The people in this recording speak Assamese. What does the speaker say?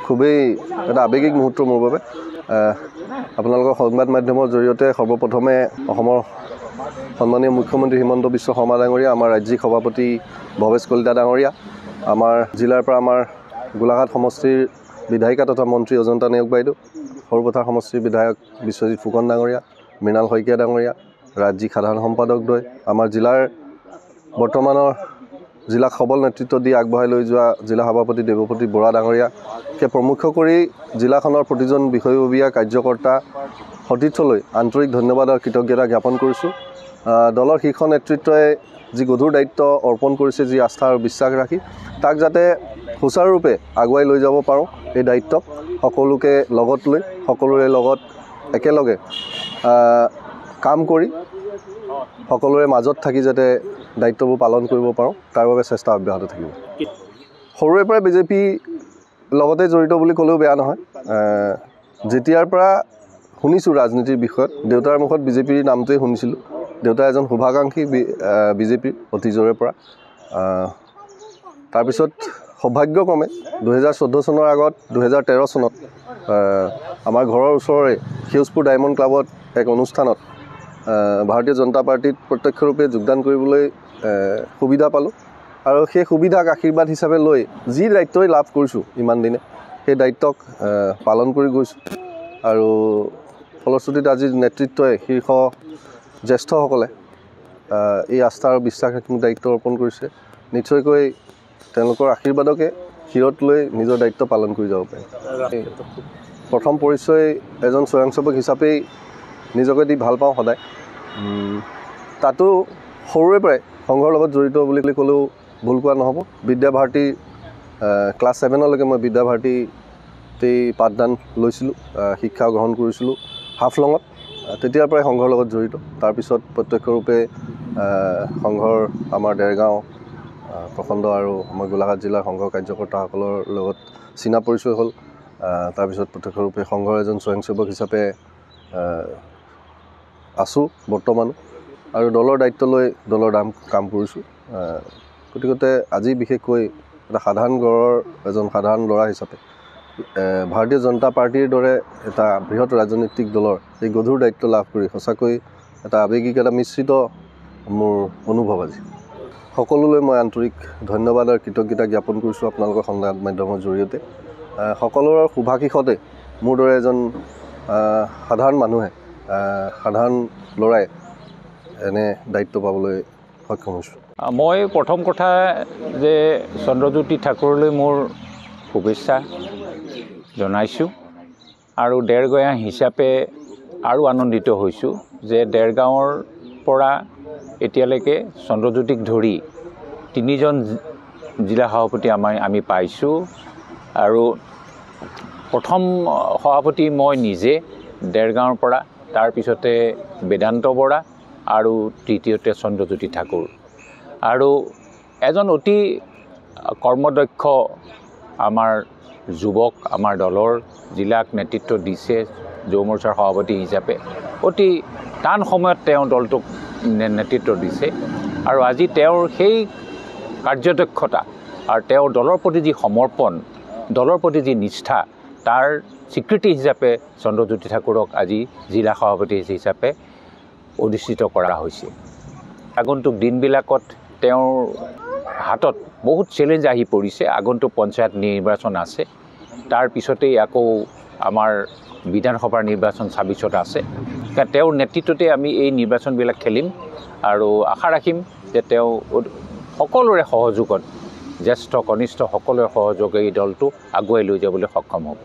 খুবেই এটা আৱেগিক মুহূৰ্ত মোৰ বাবে আপোনালোকৰ সংবাদ মাধ্যমৰ জৰিয়তে সৰ্বপ্ৰথমে অসমৰ সন্মানীয় মুখ্যমন্ত্ৰী হিমন্ত বিশ্ব শৰ্মা ডাঙৰীয়া, আমাৰ ৰাজ্যিক সভাপতি ভৱেশ কলিতা ডাঙৰীয়া, আমাৰ জিলাৰ পৰা আমাৰ গোলাঘাট সমষ্টিৰ বিধায়িকা তথা মন্ত্ৰী অজন্তা নেওগ বাইদেউ, সৰুপথাৰ সমষ্টিৰ বিধায়ক বিশ্বজিৎ ফুকন ডাঙৰীয়া, মৃণাল শইকীয়া ডাঙৰীয়া, ৰাজ্যিক সাধাৰণ সম্পাদক দ্বয়, আমাৰ জিলাৰ বৰ্তমানৰ জিলাক সবল নেতৃত্ব দি আগবঢ়াই লৈ যোৱা জিলা সভাপতি দেৱপতি বৰা ডাঙৰীয়াকে প্ৰমুখ কৰি জিলাখনৰ প্ৰতিজন বিষয়ববীয়া কাৰ্যকৰ্তা সতীৰ্থলৈ আন্তৰিক ধন্যবাদ আৰু কৃতজ্ঞতা জ্ঞাপন কৰিছোঁ। দলৰ শীৰ্ষ নেতৃত্বই যি গধুৰ দায়িত্ব অৰ্পণ কৰিছে, যি আস্থা আৰু বিশ্বাস ৰাখি তাক যাতে সুচাৰুৰূপে আগুৱাই লৈ যাব পাৰোঁ, এই দায়িত্বক সকলোকে লগত লৈ সকলোৰে লগত একেলগে কাম কৰি সকলোৰে মাজত থাকি যাতে দায়িত্ববোৰ পালন কৰিব পাৰোঁ, তাৰ বাবে চেষ্টা অব্যাহত থাকিব। সৰুৰে পৰাই বিজেপি লগতে জড়িত বুলি ক'লেও বেয়া নহয়। যেতিয়াৰ পৰা শুনিছোঁ ৰাজনীতিৰ বিষয়ত, দেউতাৰ মুখত বিজেপিৰ নামটোৱে শুনিছিলোঁ। দেউতা এজন শুভাকাংক্ষী বিজেপিৰ অতীজৰে পৰা। তাৰপিছত সৌভাগ্যক্ৰমে 2014 চনৰ আগত 2013 চনত আমাৰ ঘৰৰ ওচৰৰে সেউজপুৰ ডায়মণ্ড ক্লাবত এক অনুষ্ঠানত ভাৰতীয় জনতা পাৰ্টীত প্ৰত্যক্ষৰূপে যোগদান কৰিবলৈ সুবিধা পালোঁ আৰু সেই সুবিধাক আশীৰ্বাদ হিচাপে লৈ যি দায়িত্বই লাভ কৰিছোঁ ইমান দিনে, সেই দায়িত্বক পালন কৰি গৈছোঁ আৰু ফলশ্ৰুতিত আজিৰ নেতৃত্বই শীৰ্ষ জ্যেষ্ঠসকলে এই আস্থা আৰু বিশ্বাস ৰাখি মোক দায়িত্ব অৰ্পণ কৰিছে। নিশ্চয়কৈ তেওঁলোকৰ আশীৰ্বাদকে শিৰত লৈ নিজৰ দায়িত্ব পালন কৰি যাব পাৰিম। প্ৰথম পৰিচয় এজন স্বয়ংসেৱক হিচাপেই নিজকে দি ভাল পাওঁ সদায়। তাতো সৰুৰে পৰাই সংঘৰ লগত জড়িত বুলি ক'লেও ভুল কোৱা নহ'ব। বিদ্যাভাৰতী ক্লাছ 7লৈকে মই বিদ্যাভাৰতীতেই পাঠদান লৈছিলোঁ, শিক্ষা গ্ৰহণ কৰিছিলোঁ হাফলঙত। তেতিয়াৰ পৰাই সংঘৰ লগত জড়িত। তাৰপিছত প্ৰত্যক্ষৰূপে সংঘৰ আমাৰ দেৰগাঁও প্ৰখণ্ড আৰু আমাৰ গোলাঘাট জিলাৰ সংঘৰ কাৰ্যকৰ্তাসকলৰ লগত চিনা পৰিচয় হ'ল। তাৰপিছত প্ৰত্যক্ষৰূপে সংঘৰ এজন স্বয়ংসেৱক হিচাপে আছোঁ বৰ্তমানো আৰু দলৰ দায়িত্ব লৈ দলৰ কাম কৰিছোঁ। গতিকে আজি বিশেষকৈ এটা সাধাৰণ ঘৰৰ এজন সাধাৰণ ল'ৰা হিচাপে ভাৰতীয় জনতা পাৰ্টীৰ দৰে এটা বৃহৎ ৰাজনৈতিক দলৰ এই গধুৰ দায়িত্ব লাভ কৰি সঁচাকৈ এটা আৱেগিক, এটা মিশ্ৰিত মোৰ অনুভৱ আজি। সকলোলৈ মই আন্তৰিক ধন্যবাদ আৰু কৃতজ্ঞতা জ্ঞাপন কৰিছোঁ আপোনালোকৰ সংবাদ মাধ্যমৰ জৰিয়তে। সকলোৰে শুভাশীষতে মোৰ দৰে এজন সাধাৰণ মানুহে, সাধাৰণ ল'ৰাই এনে দায়িত্ব পাবলৈ সক্ষম হৈছোঁ। মই প্ৰথম কথা যে চন্দ্ৰজ্যোতি ঠাকুৰলৈ মোৰ শুভেচ্ছা জনাইছোঁ আৰু দেৰগাঁৱৰ হিচাপে আৰু আনন্দিত হৈছোঁ যে দেৰগাঁৱৰ পৰা এতিয়ালৈকে চন্দ্ৰজ্যোতিক ধৰি 3জন জিলা সভাপতি আমি পাইছোঁ আৰু প্ৰথম সভাপতি মই নিজে দেৰগাঁৱৰ পৰা, তাৰপিছতে বেদান্ত বৰা আৰু তৃতীয়তে চন্দ্ৰজ্যোতি ঠাকুৰ। আৰু এজন অতি কৰ্মদক্ষ আমাৰ যুৱক আমাৰ দলৰ জিলাক নেতৃত্ব দিছে যুৱ মৰ্চাৰ সভাপতি হিচাপে। অতি টান সময়ত তেওঁ দলটোক নেতৃত্ব দিছে আৰু আজি তেওঁৰ সেই কাৰ্যদক্ষতা আৰু তেওঁৰ দলৰ প্ৰতি যি সমৰ্পণ, দলৰ প্ৰতি যি নিষ্ঠা, তাৰ স্বীকৃতি হিচাপে চন্দ্ৰজ্যোতি ঠাকুৰক আজি জিলা সভাপতি হিচাপে অধিষ্ঠিত কৰা হৈছে। আগন্তুক দিনবিলাকত তেওঁৰ হাতত বহুত চেলেঞ্জ আহি পৰিছে। আগন্তুক পঞ্চায়ত নিৰ্বাচন আছে, তাৰ পিছতেই আকৌ আমাৰ বিধানসভাৰ নিৰ্বাচন 26ত আছে। তেওঁৰ নেতৃত্বতে আমি এই নিৰ্বাচনবিলাক খেলিম আৰু আশা ৰাখিম যে তেওঁ সকলোৰে সহযোগত, জ্যেষ্ঠ কনিষ্ঠ সকলোৰে সহযোগে এই দলটো আগুৱাই লৈ যাবলৈ সক্ষম হ'ব।